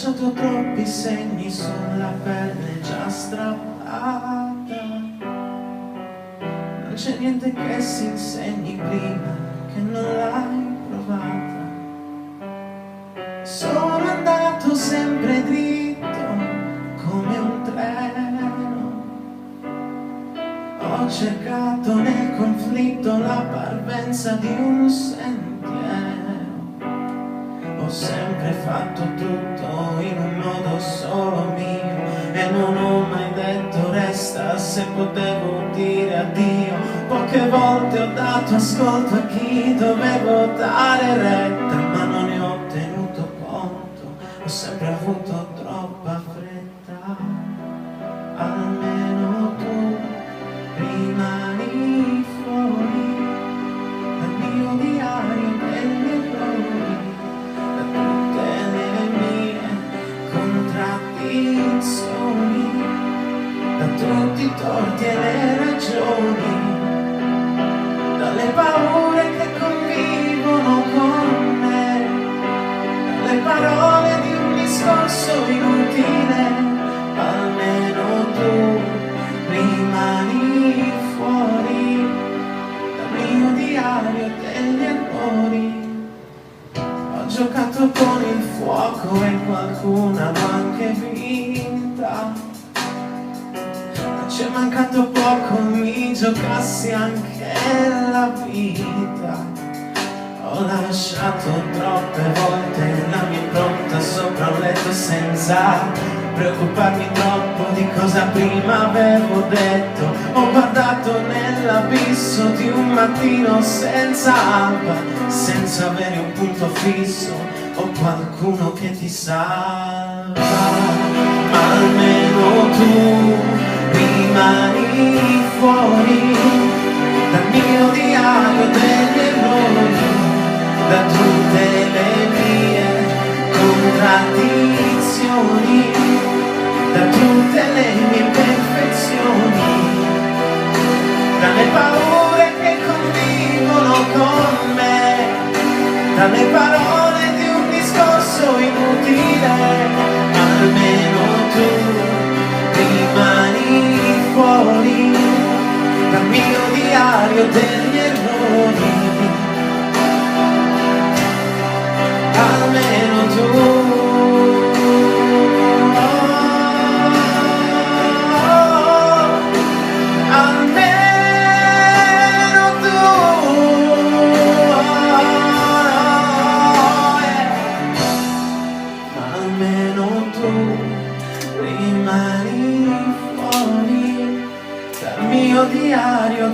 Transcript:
lasciato troppi segni sulla pelle già strappata. Non c'è niente che si insegni prima che non l'hai provata. Sono andato sempre dritto come un treno. Ho cercato nel conflitto la parvenza di un sentiero. Ho sempre fatto tutto in un modo solo mio e non ho mai detto resta se potevo dire addio. Poche volte ho dato ascolto a chi dovevo dare retta, ma non ne ho tenuto conto, ho sempre avuto troppa fretta. Almeno tu rimani fuori dal mio diario degli errori, da tutte le mie contraddizioni, da tutti i torti e le ragioni, dalle paure che convivono con me, dalle parole di un discorso inutile. Almeno tu rimani fuori dal mio diario degli errori. Ho giocato con il fuoco e qualcuno l'ha anche vinta. Non c'è mancato poco, mi giocassi anche la vita. Ho lasciato troppe volte la mia impronta sopra un letto senza preoccuparmi troppo di cosa prima avevo detto. Ho guardato nell'abisso di un mattino senza alba, senza avere un punto fisso o qualcuno che ti salva. Ma almeno tu rimani fuori dal mio diario degli errori, da tutte le mie contraddizioni, da tutte le mie imperfezioni, dalle paure che convivono con me, dalle parole di un discorso inutile. Almeno tu rimani fuori dal mio diario degli errori. Almeno tu, almeno tu, almeno tu rimani fuori dal mio diario.